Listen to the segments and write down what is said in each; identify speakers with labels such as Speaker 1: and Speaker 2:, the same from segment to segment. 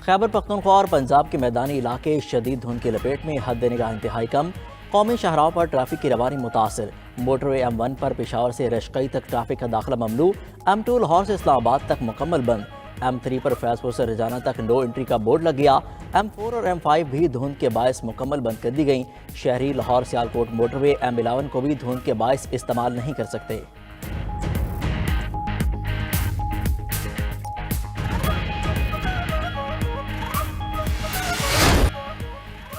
Speaker 1: खैबर पख्तूनख्वा और पंजाब के मैदानी इलाके शदीद धुंध की लपेट में, हद निगाह इंतहाई कम। कौमी शाहराहों पर ट्रैफिक की रवानी मुतासर। मोटरवे M1 पर पेशावर से रशकई तक ट्रैफिक का दाखिला ममनू। M2 लाहौर से इस्लामाबाद तक मुकम्मल बंद। M3 पर फैजपुर से रजाना तक नो एंट्री का बोर्ड लग गया। M4 और M5 भी धुंध के बायस मुकम्मल बंद कर दी गई। शहरी लाहौर सियालकोट मोटरवे M11 को भी धुंध के बायस इस्तेमाल नहीं कर सकते।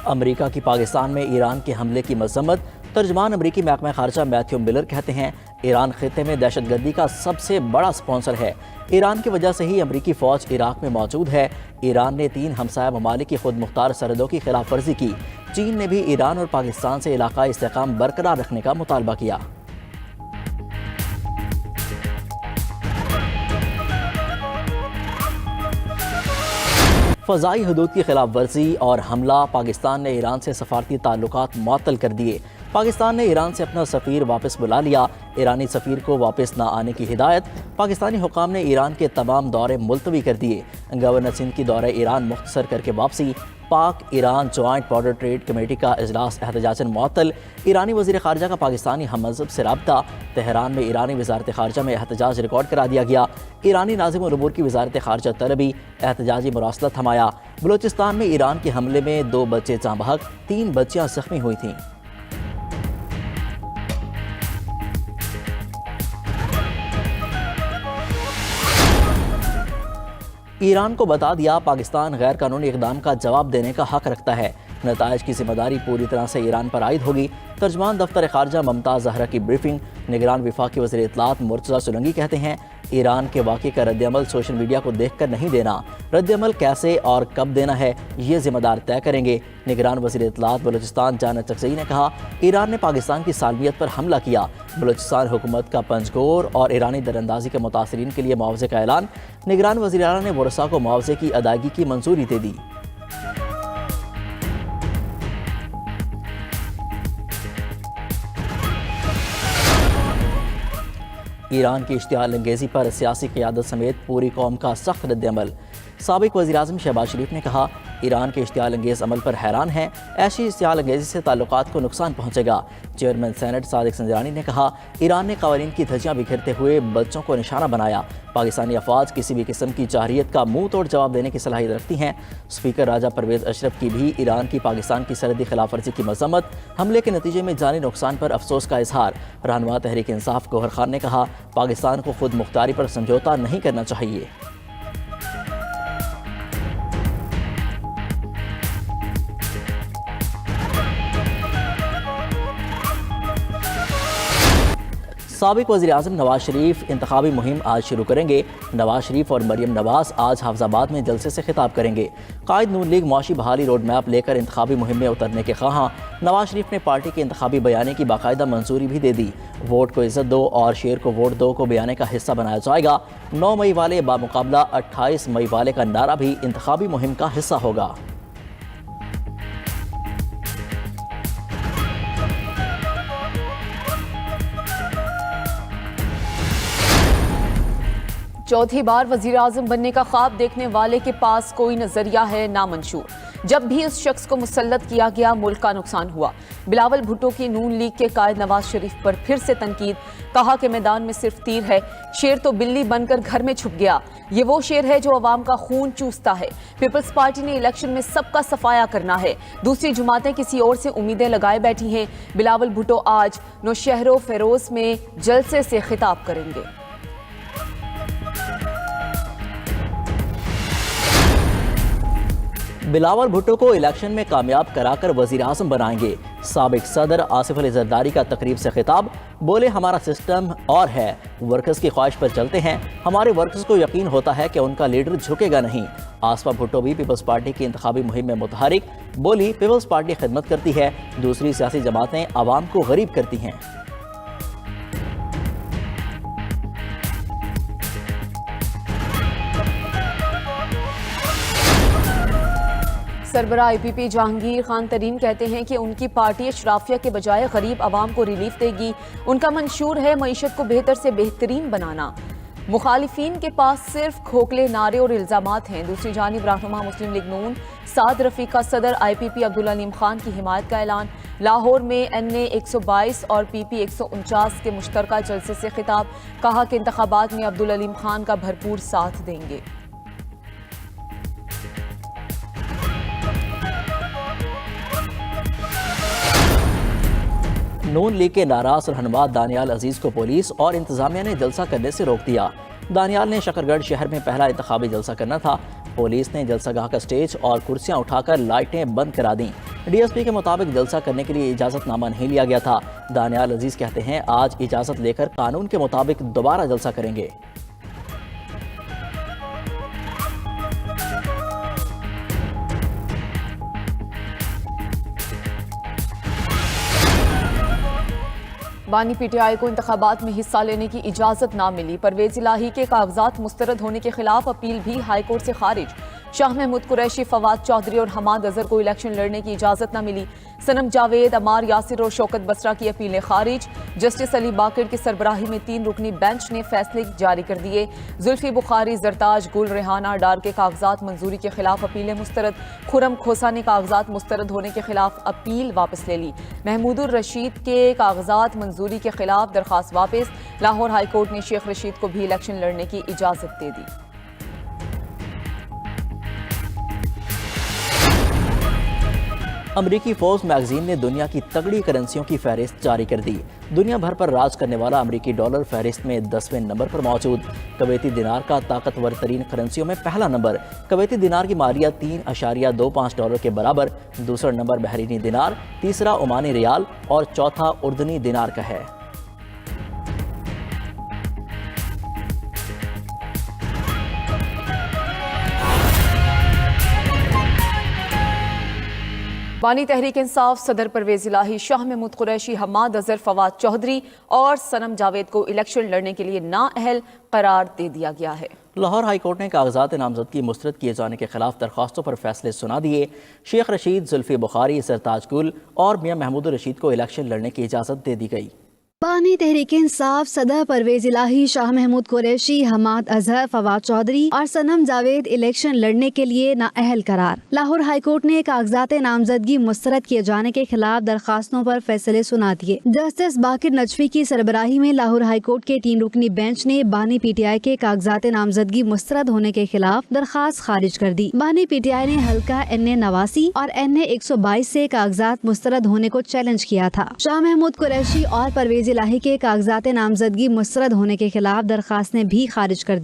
Speaker 1: अमेरिका की पाकिस्तान में ईरान के हमले की मजम्मत। तर्जमान अमेरिकी महकमा खारजा मैथ्यू मिलर कहते हैं, ईरान खित्ते में दहशतगर्दी का सबसे बड़ा स्पॉन्सर है। ईरान की वजह से ही अमेरिकी फ़ौज इराक में मौजूद है। ईरान ने 3 हमसाया ममालिक की खुद मुख्तार सरहदों की खिलाफ वर्जी की। चीन ने भी ईरान और पाकिस्तान से इलाकाई इस्तेहकाम बरकरार रखने का मुतालबा किया। फ़ज़ाई हदूद की खिलाफ वर्जी और हमला। पाकिस्तान ने ईरान से सफारती ताल्लुकात मुअत्तल कर दिए। पाकिस्तान ने ईरान से अपना सफ़ीर वापस बुला लिया। ईरानी सफ़ीर को वापस न आने की हिदायत। पाकिस्तानी हुकाम ने ईरान के तमाम दौरे मुलतवी कर दिए। गवर्नर सिंध की दौरे ईरान मुख्तसर करके वापसी। पाक Iran joint border trade committee का इजलास एहतजाजन मुअत्तल। ईरानी वज़ीर ख़ारजा का पाकिस्तानी हममज़हब से रब्ता। तेहरान में ईरानी वज़ारत ख़ारजा में एहतजाज रिकॉर्ड करा दिया गया। ईरानी नाज़िम उल-उमूर की वज़ारत ख़ारजा तलबी। एहतजाजी मुरासला थमाया। बलूचिस्तान में ईरान के हमले में 2 बच्चे जाँ बहक, 3 बच्चियाँ ज़ख्मी हुई थीं। ईरान को बता दिया, पाकिस्तान गैर कानूनी इक़दाम का जवाब देने का हक रखता है। नताइज की जिम्मेदारी पूरी तरह से ईरान पर आयद होगी। तर्जमान दफ्तर ख़ारजा मुमताज़ ज़हरा की ब्रीफिंग। निगरान वफाकी वज़ीर इत्तलात मुर्तज़ा सुलंगी कहते हैं, ईरान के वाक़े का रद्दअमल सोशल मीडिया को देख कर नहीं देना। रद्दअमल कैसे और कब देना है, ये ज़िम्मेदार तय करेंगे। निगरान वज़ीर इत्तलात बलूचिस्तान जानिद चकज़ई ने कहा, ईरान ने पाकिस्तान की सालमियत पर हमला किया। बलूचिस्तान हुकूमत का पंजगोर और ईरानी दरअंदाजी के मुतासरीन के लिए मुआवजे का ऐलान। निगरान वज़ीर आला ने वरसा को मुआवजे की अदायगी की मंजूरी दे दी। ईरान की इश्तियाल अंगेज़ी पर सियासी क़यादत समेत पूरी कौम का सख्त रद्दअमल। साबिक़ वज़ीर-ए-आज़म शहबाज शरीफ ने कहा, ईरान के इश्तियाल अंगेज़ अमल पर हैरान है। ऐसी इश्तियाल अंगेज़ी से ताल्लुकात को नुकसान पहुँचेगा। चेयरमैन सेनेट सादिक संजरानी ने कहा, ईरान ने क़वानीन की धज्जियाँ बिखेरते हुए बच्चों को निशाना बनाया। पाकिस्तानी अफवाज किसी भी किस्म की जारहियत का मुँह तोड़ जवाब देने की सलाहियत रखती हैं। स्पीकर राजा परवेज़ अशरफ की भी ईरान की पाकिस्तान की सरहदी खिलाफ वर्जी की मजम्मत। हमले के नतीजे में जानी नुकसान पर अफसोस का इजहार। रहनुमा तहरीक इंसाफ गौहर खान ने कहा, पाकिस्तान को खुद मुख्तारी पर समझौता नहीं करना चाहिए। साबिक़ वज़ीर-ए-आज़म नवाज शरीफ इंतखाबी मुहिम आज शुरू करेंगे। नवाज शरीफ और मरियम नवाज आज हाफिज़ाबाद में जलसे से खिताब करेंगे। कायद नून लीग मुआशी बहाली रोड मैप लेकर इंतखाबी मुहिम में उतरने के ख्वाहां। नवाज शरीफ ने पार्टी के इंतखाबी बयाने की बाकायदा मंजूरी भी दे दी। वोट को इज़्ज़त दो और शेर को वोट दो को बयाने का हिस्सा बनाया जाएगा। 9 मई वाले बामुकाबला 28 मई वाले का नारा भी इंतखाबी मुहिम का हिस्सा होगा।
Speaker 2: चौथी बार वज़ीर आज़म बनने का ख्वाब देखने वाले के पास कोई नजरिया है नामंशूर। जब भी इस शख्स को मुसल्लत किया गया, मुल्क का नुकसान हुआ। बिलावल भुट्टो की नून लीग के कायद नवाज शरीफ पर फिर से तनकीद। कहा कि मैदान में सिर्फ तीर है, शेर तो बिल्ली बनकर घर में छुप गया। ये वो शेर है जो अवाम का खून चूसता है। पीपल्स पार्टी ने इलेक्शन में सबका सफाया करना है। दूसरी जमातें किसी और से उम्मीदें लगाए बैठी हैं। बिलावल भुट्टो आज नौशहरो फेरोज में जलसे से खिताब करेंगे।
Speaker 1: बिलावल भुट्टो को इलेक्शन में कामयाब कराकर वज़ीर आज़म बनाएंगे। साबिक सदर आसिफ अली जरदारी का तकरीब से खिताब। बोले, हमारा सिस्टम और है, वर्कर्स की ख्वाहिश पर चलते हैं। हमारे वर्कर्स को यकीन होता है कि उनका लीडर झुकेगा नहीं। आसफा भुट्टो भी पीपल्स पार्टी की इंतखाबी मुहिम में मुतहरिक। बोली, पीपल्स पार्टी खिदमत करती है, दूसरी सियासी जमातें आवाम को गरीब करती हैं।
Speaker 2: सरबराह IPP जहांगीर खान तरीन कहते हैं कि उनकी पार्टी अशराफिया के बजाय गरीब आवाम को रिलीफ देगी। उनका मंशूर है मईशत को बेहतर से बेहतरीन बनाना। मुखालिफिन के पास सिर्फ खोखले नारे और इल्जामात हैं। दूसरी जानिब रहनुमा मुस्लिम लीग नून साद रफीक का सदर IPP अब्दुल अलीम खान की हिमायत का ऐलान। लाहौर में NA 122 और PP 149 के मुश्तरका जलसे से खिताब, कहा कि इंतखाबात में अब्दुल अलीम खान का भरपूर साथ देंगे।
Speaker 1: नून लीग के नाराज रहनुमा दानियाल अजीज को पुलिस और इंतजामिया ने जलसा करने से रोक दिया। दानियाल ने शकरगढ़ शहर में पहला इंतखाबी जलसा करना था। पुलिस ने जलसागाह का स्टेज और कुर्सियां उठाकर लाइटें बंद करा दी। DSP के मुताबिक जलसा करने के लिए इजाज़तनामा नहीं लिया गया था। दानियाल अजीज कहते हैं आज इजाज़त लेकर कानून के मुताबिक दोबारा जलसा करेंगे।
Speaker 2: बानी PTI को इंतखाबात में हिस्सा लेने की इजाजत ना मिली। परवेज इलाही के कागजात मुस्तरद होने के खिलाफ अपील भी हाईकोर्ट से खारिज। शाह महमूद कुरैशी, फवाद चौधरी और हमाद अजहर को इलेक्शन लड़ने की इजाजत न मिली। सनम जावेद, अमार यासिर और शौकत बसरा की अपीलें खारिज। जस्टिस अली बाकिर की सरबराही में 3 रुकनी बेंच ने फैसले जारी कर दिए। जुल्फी बुखारी, जरताज, गुल, रेहाना डार के कागजात मंजूरी के खिलाफ अपीलें मुस्तरद। खुरम खोसा ने कागजात मुस्तरद होने के खिलाफ अपील वापस ले ली। महमूदुर रशीद के कागजात मंजूरी के खिलाफ दरखास्त वापस। लाहौर हाईकोर्ट ने शेख रशीद को भी इलेक्शन लड़ने की इजाजत दे दी।
Speaker 1: अमरीकी फोर्ब्स मैगजीन ने दुनिया की तगड़ी करेंसियों की फहरिस्त जारी कर दी। दुनिया भर पर राज करने वाला अमरीकी डॉलर फहरिस्त में 10वें नंबर पर मौजूद। कवैती दिनार का ताकतवर तरीन करेंसियों में पहला नंबर। कवैती दिनार की मालियत $3.25 के बराबर। दूसरा नंबर बहरीनी दिनार, तीसरा ओमानी रियाल और चौथा उर्दनी दिनार का है।
Speaker 2: बानी तहरीक इंसाफ सदर परवेज इलाही, शाह महमूद कुरैशी, हमाद अजहर, फवाद चौधरी और सनम जावेद को इलेक्शन लड़ने के लिए नाअहल करार दे दिया गया है।
Speaker 1: लाहौर हाईकोर्ट ने कागजात नामजदगी मुस्तरद किए जाने के खिलाफ दरख्वास्तों पर फैसले सुना दिए। शेख रशीद, जुल्फी बुखारी, सरताज गुल और मियां महमूद रशीद को इलेक्शन लड़ने की इजाज़त दे दी गई।
Speaker 3: बानी तहरीक इंसाफ सदर परवेज इलाही, शाह महमूद कुरैशी, हमाद अजहर, फवाद चौधरी और सनम जावेद इलेक्शन लड़ने के लिए नाअहल करार। लाहौर हाईकोर्ट ने कागजात नामजदगी मुस्तरद किए जाने के खिलाफ दरखास्तों पर फैसले सुना दिए। जस्टिस बाकिर नजफी की सरबराही में लाहौर हाईकोर्ट के 3 रुकनी बेंच ने बानी PTI के कागजात नामजदगी मुस्तरद होने के खिलाफ दरखास्त खारिज कर दी। बानी PTI ने हल्का NA 89 और NA 122 से कागजात मुस्तरद होने को चैलेंज किया था। शाह महमूद कुरैशी और परवेज इलाही के कागजात नामजदगी मुस्तरद होने के खिलाफ दरखास्त ने भी खारिज कर दी।